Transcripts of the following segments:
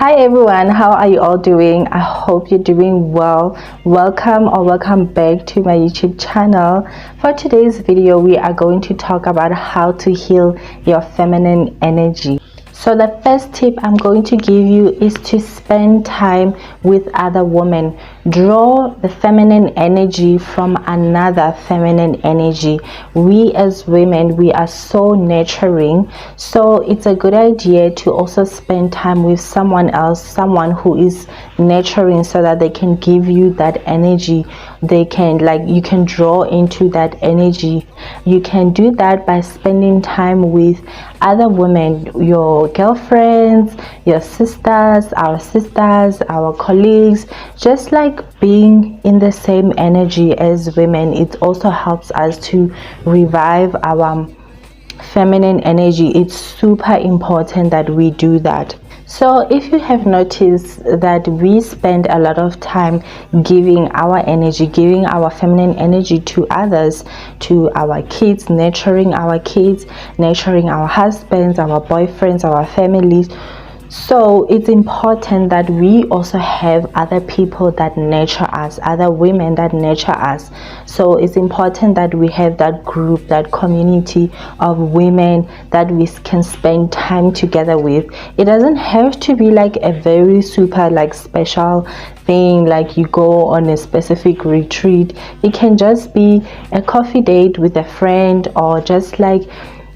Hi everyone, how are you all doing? I hope you're doing well. Welcome back to my YouTube channel. For today's video, we are going to talk about how to heal your feminine energy. So the first tip I'm going to give you is to spend time with other women. Draw the feminine energy from another feminine energy. We as women, we are so nurturing, so it's a good idea to also spend time with someone else, someone who is nurturing, so that they can give you that energy. They can, like, you can draw into that energy. You can do that by spending time with other women, your girlfriends, your sisters, our colleagues. Just like being in the same energy as women, it also helps us to revive our feminine energy. It's super important that we do that. So if you have noticed that we spend a lot of time giving our energy, giving our feminine energy to others, to our kids, nurturing our kids, nurturing our husbands, our boyfriends, our families. So it's important that we also have other people that nurture us, other women that nurture us. So it's important that we have that group, that community of women that we can spend time together with. It doesn't have to be like a very super like special thing, like you go on a specific retreat. It can just be a coffee date with a friend, or just like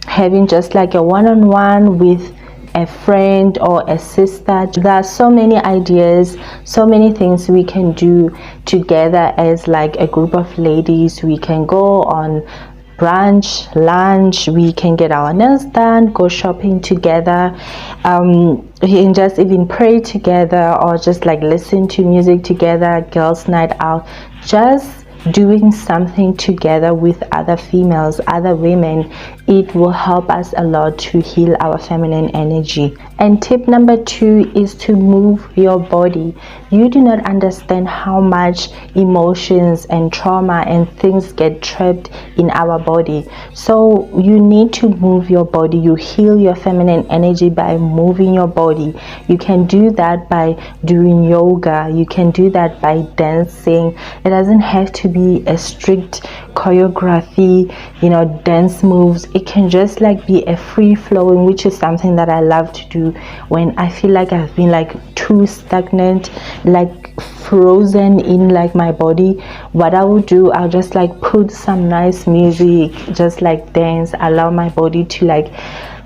having just like a one-on-one with a friend or a sister. There are so many ideas, so many things we can do together as like a group of ladies. We can go on brunch, lunch, we can get our nails done, go shopping together, we can just even pray together, or just like listen to music together, girls night out. Just doing something together with other females, other women, it will help us a lot to heal our feminine energy. And tip number 2 is to move your body. You do not understand how much emotions and trauma and things get trapped in our body. So you need to move your body. You heal your feminine energy by moving your body. You can do that by doing yoga. You can do that by dancing. It doesn't have to be a strict choreography, dance moves. It can just like be a free flowing, which is something that I love to do when I feel like I've been like too stagnant, like frozen in like my body. What I will do, I'll just like put some nice music, just like dance, allow my body to like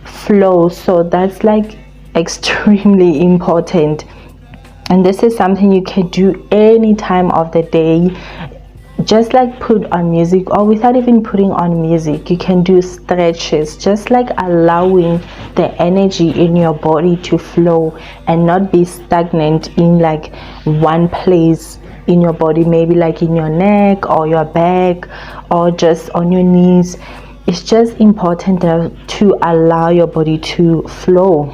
flow. So that's like extremely important, and this is something you can do any time of the day. Just like put on music, or without even putting on music, you can do stretches, just like allowing the energy in your body to flow and not be stagnant in like one place in your body, maybe like in your neck or your back or just on your knees. It's just important to allow your body to flow.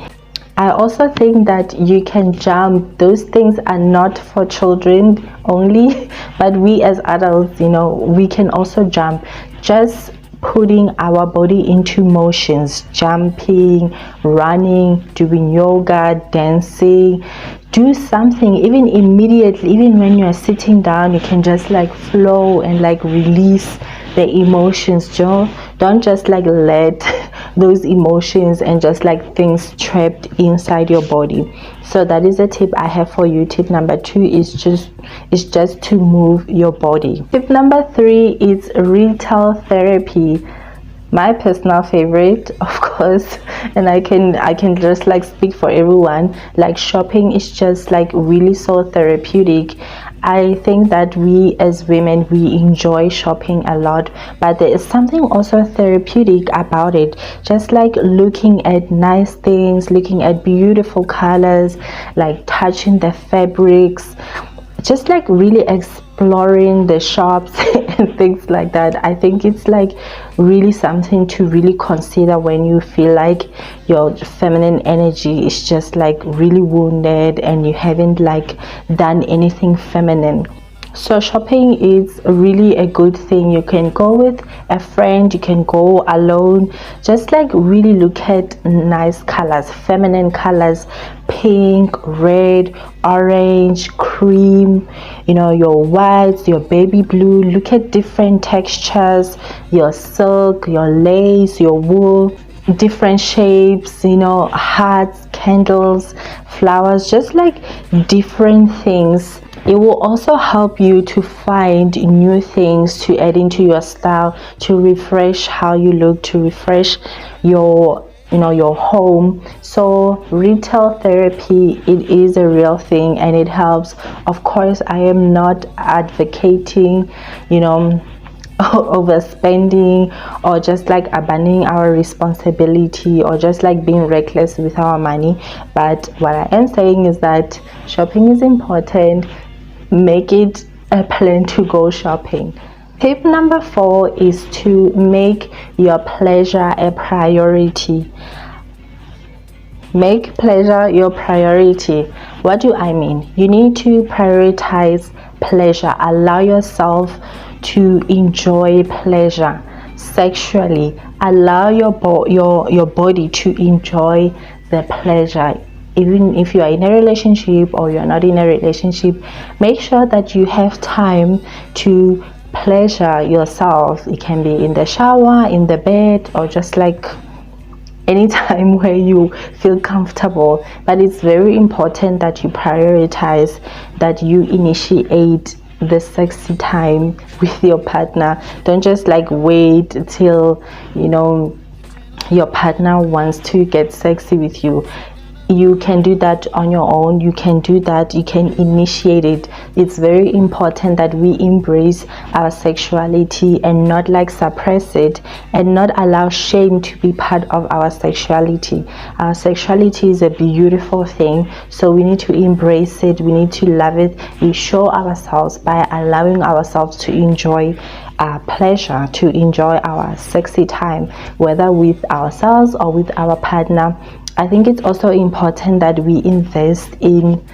I also think that you can jump. Those things are not for children only, but we as adults, we can also jump. Just putting our body into motions, jumping, running, doing yoga, dancing. Do something even immediately, even when you're sitting down. You can just like flow and like release the emotions. Don't just like let those emotions and just like things trapped inside your body. So that is a tip I have for you. Tip number 2 is just to move your body. Tip number 3 is retail therapy. My personal favorite, of course, and I can just like speak for everyone. Like, shopping is just like really so therapeutic. I think that we as women, we enjoy shopping a lot, but there is something also therapeutic about it. Just like looking at nice things, looking at beautiful colors, like touching the fabrics, just like really exploring the shops and things like that. I think it's like really something to really consider when you feel like your feminine energy is just like really wounded and you haven't like done anything feminine. So shopping is really a good thing. You can go with a friend, you can go alone. Just like really look at nice colors, feminine colors, pink, red, orange, cream, your whites, your baby blue. Look at different textures, your silk, your lace, your wool, different shapes, hearts, candles, flowers, just like different things. It will also help you to find new things to add into your style, to refresh how you look, to refresh your home. So retail therapy, it is a real thing and it helps. Of course, I am not advocating overspending or just like abandoning our responsibility or just like being reckless with our money, but what I am saying is that shopping is important. Make it a plan to go shopping. Tip number 4 is to make your pleasure a priority. Make pleasure your priority. What do I mean? You need to prioritize pleasure. Allow yourself to enjoy pleasure sexually. Allow your body to enjoy the pleasure. Even if you are in a relationship or you're not in a relationship, make sure that you have time to pleasure yourself. It can be in the shower, in the bed, or just like anytime where you feel comfortable. But it's very important that you prioritize, that you initiate the sexy time with your partner. Don't just like wait till your partner wants to get sexy with you. You can do that on your own. You can do that, you can initiate it. It's very important that we embrace our sexuality and not like suppress it, and not allow shame to be part of our sexuality. Our sexuality is a beautiful thing, so we need to embrace it, we need to love it. We show ourselves by allowing ourselves to enjoy our pleasure, to enjoy our sexy time, whether with ourselves or with our partner. I think it's also important that we invest in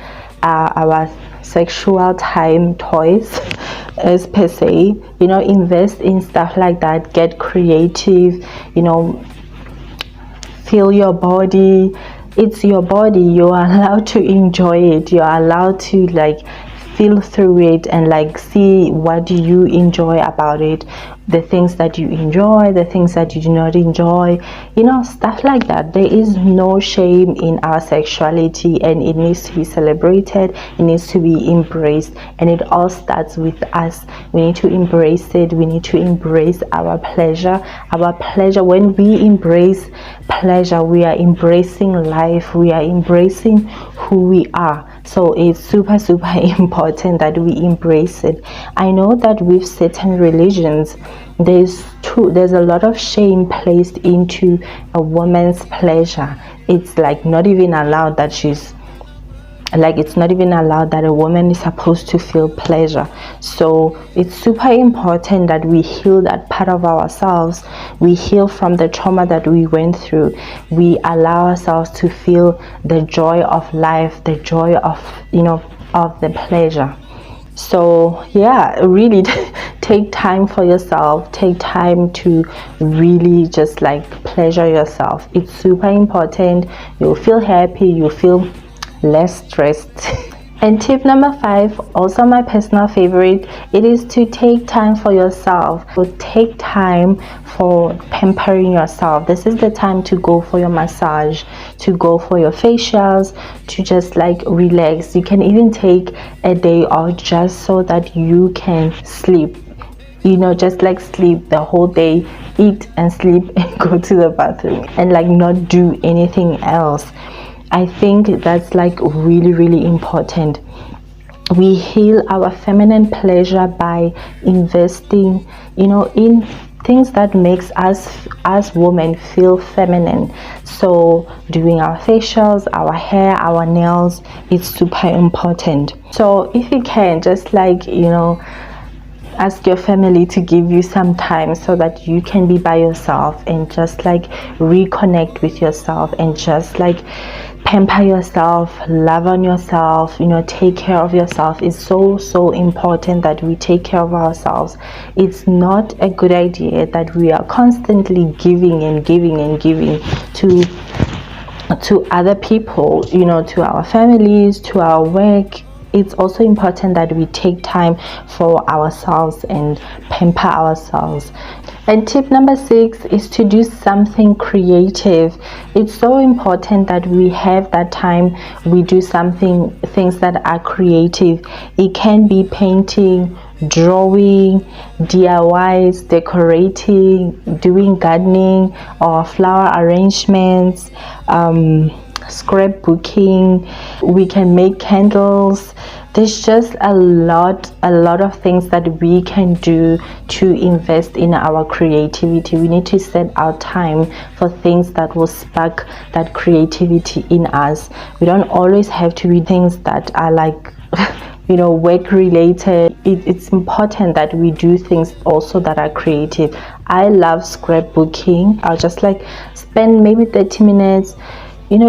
our sexual time toys, as per se, invest in stuff like that. Get creative, feel your body. It's your body, you are allowed to enjoy it, you are allowed to like feel through it and like see what do you enjoy about it, the things that you enjoy, the things that you do not enjoy, stuff like that. There is no shame in our sexuality and it needs to be celebrated, it needs to be embraced, and it all starts with us. We need to embrace it, we need to embrace our pleasure. When we embrace pleasure, we are embracing life, we are embracing who we are. So it's super important that we embrace it. I know that with certain religions there's a lot of shame placed into a woman's pleasure. It's like not even allowed that it's not even allowed that a woman is supposed to feel pleasure. So it's super important that we heal that part of ourselves. We heal from the trauma that we went through. We allow ourselves to feel the joy of life, the joy of of the pleasure. So yeah, really take time for yourself, take time to really just like pleasure yourself. It's super important. You'll feel happy, you'll feel less stressed. And tip number 5, also my personal favorite, it is to take time for yourself. So take time for pampering yourself. This is the time to go for your massage, to go for your facials, to just like relax. You can even take a day off just so that you can sleep, just like sleep the whole day, eat and sleep and go to the bathroom and like not do anything else. I think that's like really important. We heal our feminine pleasure by investing in things that makes us as women feel feminine. So doing our facials, our hair, our nails, it's super important. So if you can just like ask your family to give you some time so that you can be by yourself and just like reconnect with yourself and just like pamper yourself, love on yourself, take care of yourself. It's so important that we take care of ourselves. It's not a good idea that we are constantly giving and giving and giving to other people, to our families, to our work. It's also important that we take time for ourselves and pamper ourselves. And tip number 6 is to do something creative. It's so important that we have that time, we do things that are creative. It can be painting, drawing, DIYs, decorating, doing gardening or flower arrangements, scrapbooking. We can make candles. There's just a lot of things that we can do to invest in our creativity. We need to set our time for things that will spark that creativity in us. We don't always have to be things that are like work related. It's important that we do things also that are creative. I love scrapbooking. I'll just spend maybe 30 minutes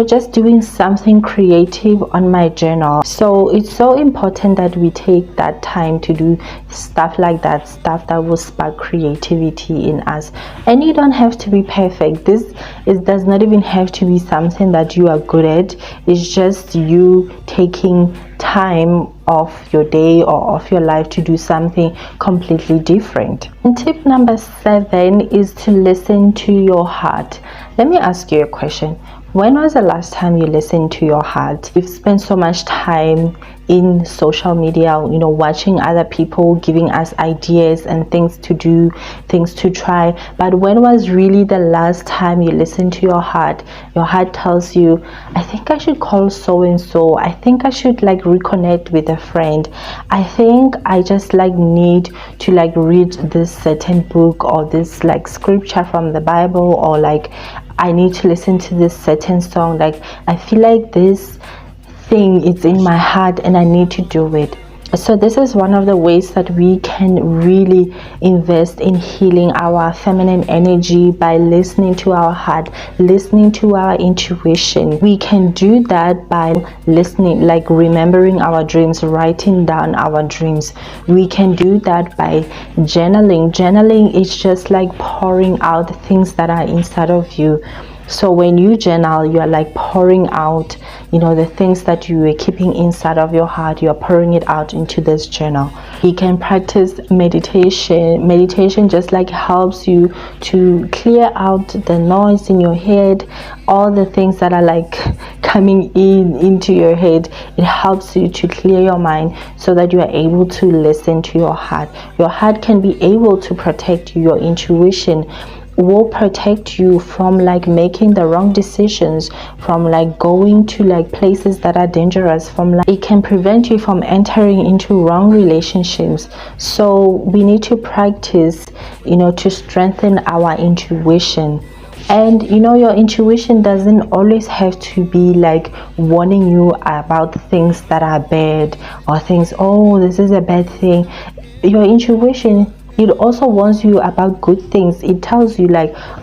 just doing something creative on my journal. So it's so important that we take that time to do stuff like that, stuff that will spark creativity in us. And you don't have to be perfect. It does not even have to be something that you are good at. It's just you taking time of your day or of your life to do something completely different. And tip number 7 is to listen to your heart. Let me ask you a question. When was the last time you listened to your heart? We've spent so much time in social media, watching other people giving us ideas and things to do, things to try. But when was really the last time you listened to your heart? Your heart tells you, I think I should call so and so. I think I should reconnect with a friend. I think I just need to read this certain book or this scripture from the Bible, or I need to listen to this certain song. I feel like this thing is in my heart and I need to do it. So this is one of the ways that we can really invest in healing our feminine energy, by listening to our heart, listening to our intuition. We can do that by listening, remembering our dreams, writing down our dreams. We can do that by journaling. Journaling is just pouring out things that are inside of you. So when you journal, you are pouring out, the things that you were keeping inside of your heart. You are pouring it out into this journal. You can practice meditation. Meditation just helps you to clear out the noise in your head, all the things that are coming into your head. It helps you to clear your mind so that you are able to listen to your heart. Your heart can be able to protect you. Your intuition will protect you from making the wrong decisions, from going to places that are dangerous, from it can prevent you from entering into wrong relationships. So we need to practice to strengthen our intuition. And your intuition doesn't always have to be warning you about things that are bad, or things, oh, this is a bad thing. Your intuition, it also warns you about good things. It tells you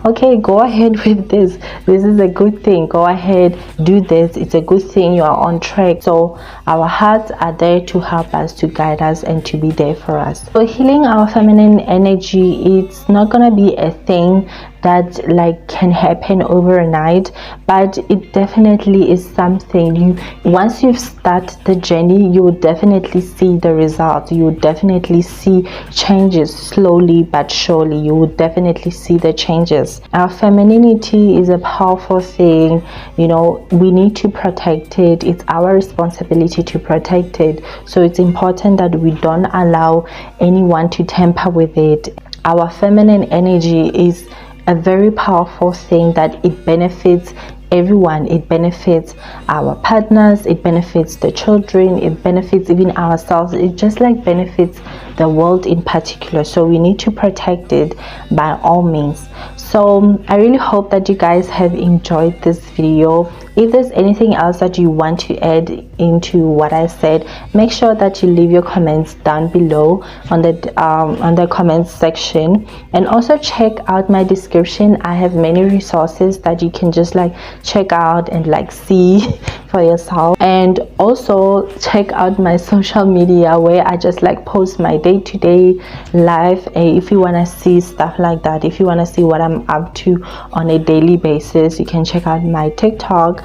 okay, go ahead with this. This is a good thing. Go ahead, do this. It's a good thing. You are on track. So our hearts are there to help us, to guide us, and to be there for us. So healing our feminine energy, it's not gonna be a thing that can happen overnight, but it definitely is something. Once you start the journey, you will definitely see the results. You will definitely see changes, slowly but surely. You will definitely see the changes. Our femininity is a powerful thing. We need to protect it. It's our responsibility to protect it. So it's important that we don't allow anyone to tamper with it. Our feminine energy is a very powerful thing that it benefits everyone. It benefits our partners, it benefits the children, it benefits even ourselves. It just benefits the world in particular. So we need to protect it by all means. So I really hope that you guys have enjoyed this video. If there's anything else that you want to add into what I said, make sure that you leave your comments down below on the comments section. And also check out my description. I have many resources that you can just like check out and like see for yourself. And also check out my social media where I just like post my day-to-day life. If you want to see stuff like that, if you want to see what I'm up to on a daily basis, you can check out my TikTok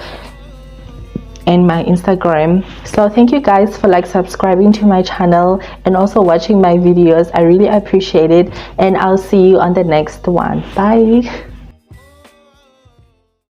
and my Instagram. So thank you guys for like subscribing to my channel and also watching my videos. I really appreciate it, and I'll see you on the next one. Bye.